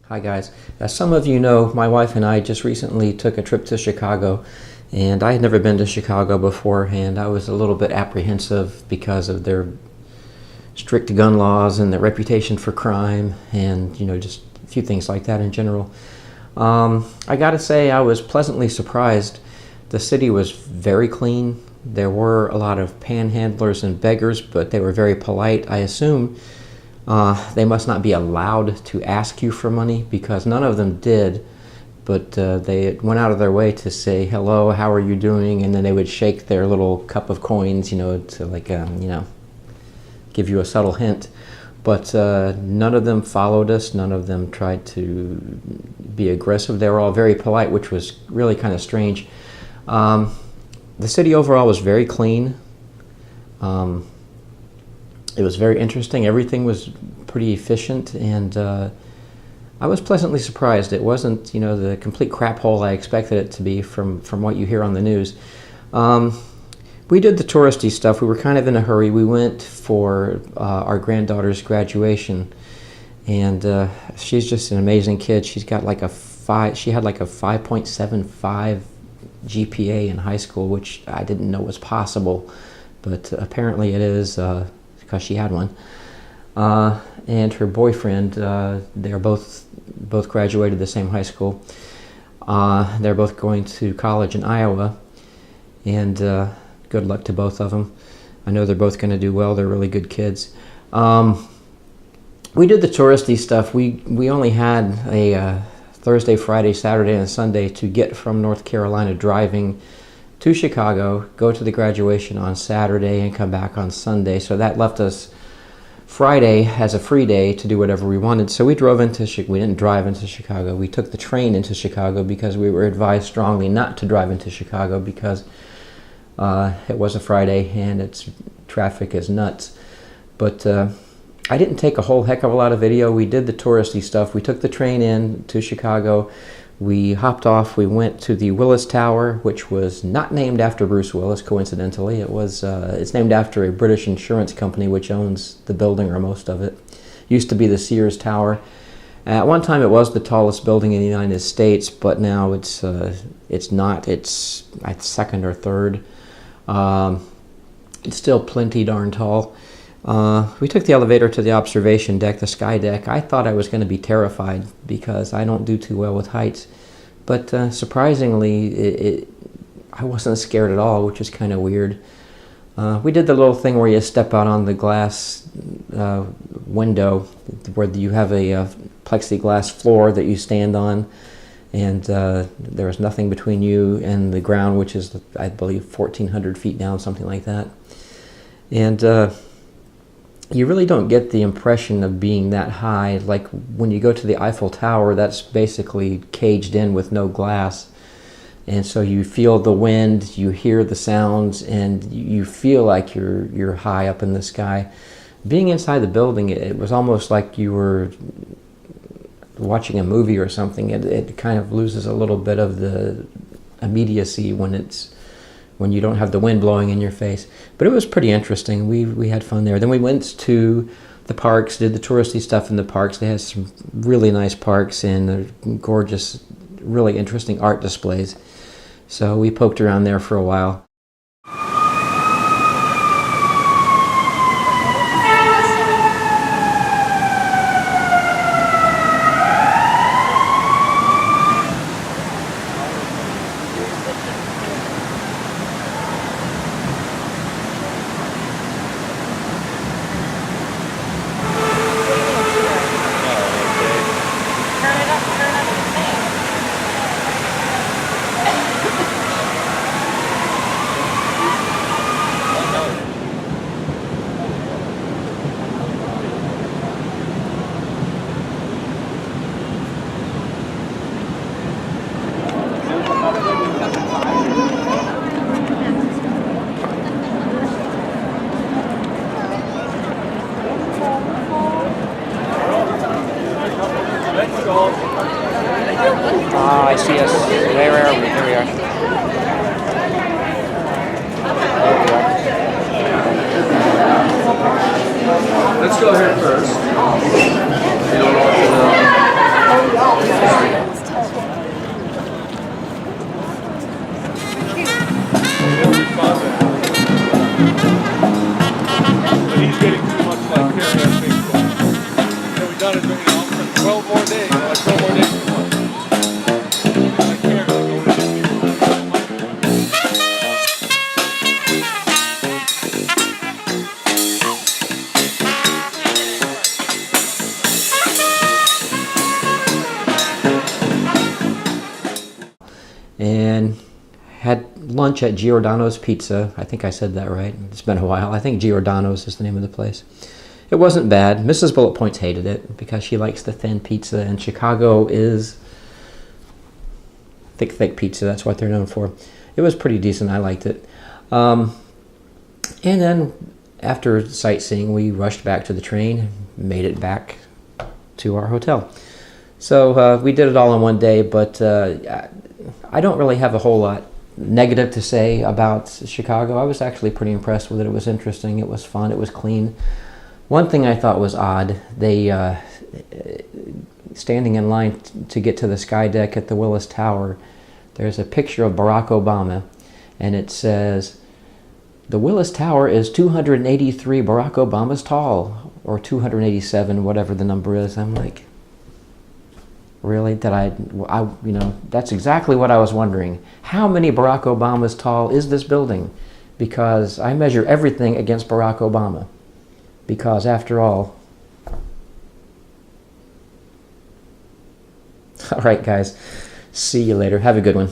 Hi guys. As some of you know, my wife and I just recently took a trip to Chicago, and I had never been to Chicago before, and I was a little bit apprehensive because of their strict gun laws and their reputation for crime, and just a few things like that in general. I gotta say, I was pleasantly surprised. The city was very clean. There were a lot of panhandlers and beggars, but they were very polite. I assume they must not be allowed to ask you for money, because none of them did, but they went out of their way to say hello, how are you doing, and then they would shake their little cup of coins, to give you a subtle hint. But none of them followed us. None of them tried to be aggressive. They were all very polite, which was really kind of strange. The city overall was very clean. It was very interesting. Everything was pretty efficient, and I was pleasantly surprised. It wasn't, the complete crap hole I expected it to be from what you hear on the news. We did the touristy stuff. We were kind of in a hurry. We went for our granddaughter's graduation, and she's just an amazing kid. She's got like she had like a 5.75 GPA in high school, which I didn't know was possible, but apparently it is, because she had one. And her boyfriend, they're both graduated the same high school. They're both going to college in Iowa, and good luck to both of them. I know they're both going to do well. They're really good kids. We did the touristy stuff. We only had a Thursday, Friday, Saturday, and Sunday to get from North Carolina driving to Chicago, go to the graduation on Saturday, and come back on Sunday. So that left us Friday as a free day to do whatever we wanted. So we drove into we didn't drive into Chicago. We took the train into Chicago because we were advised strongly not to drive into Chicago because it was a Friday and its traffic is nuts. But I didn't take a whole heck of a lot of video. We did the touristy stuff. We took the train in to Chicago. We hopped off. We went to the Willis Tower, which was not named after Bruce Willis, coincidentally. It's named after a British insurance company which owns the building, or most of it. Used to be the Sears Tower. At one time it was the tallest building in the United States, but now it's not. It's second or third. It's still plenty darn tall. We took the elevator to the observation deck, the sky deck. I thought I was going to be terrified because I don't do too well with heights, but surprisingly I wasn't scared at all, which is kind of weird. We did the little thing where you step out on the glass window, where you have a plexiglass floor that you stand on, and there was nothing between you and the ground, which is, I believe, 1,400 feet down, something like that. And you really don't get the impression of being that high. Like when you go to the Eiffel Tower, that's basically caged in with no glass. And so you feel the wind, you hear the sounds, and you feel like you're high up in the sky. Being inside the building, it was almost like you were watching a movie or something. It kind of loses a little bit of the immediacy when you don't have the wind blowing in your face. But it was pretty interesting. We had fun there. Then we went to the parks, did the touristy stuff in the parks. They had some really nice parks and gorgeous, really interesting art displays. So we poked around there for a while. I see us. Where are we? Here we are. Let's go here first. You don't know what to do. But he's getting too much like Terry, I think. We've done it during 12 more days. 12 more days too much. Like Terry, going to get and had lunch at Giordano's Pizza. I think I said that right. It's been a while. I think Giordano's is the name of the place. It wasn't bad. Mrs. Bullet Points hated it because she likes the thin pizza, and Chicago is thick pizza. That's what they're known for. It was pretty decent. I liked it. And then after sightseeing, we rushed back to the train, made it back to our hotel. So we did it all in one day, but I don't really have a whole lot negative to say about Chicago. I was actually pretty impressed with it. It was interesting. It was fun. It was clean. One thing I thought was odd, they standing in line to get to the sky deck at the Willis Tower, there's a picture of Barack Obama, and it says, "The Willis Tower is 283 Barack Obamas tall," or 287, whatever the number is. I'm like, really? That's exactly what I was wondering. How many Barack Obamas tall is this building? Because I measure everything against Barack Obama. Because after all... All right, guys. See you later. Have a good one.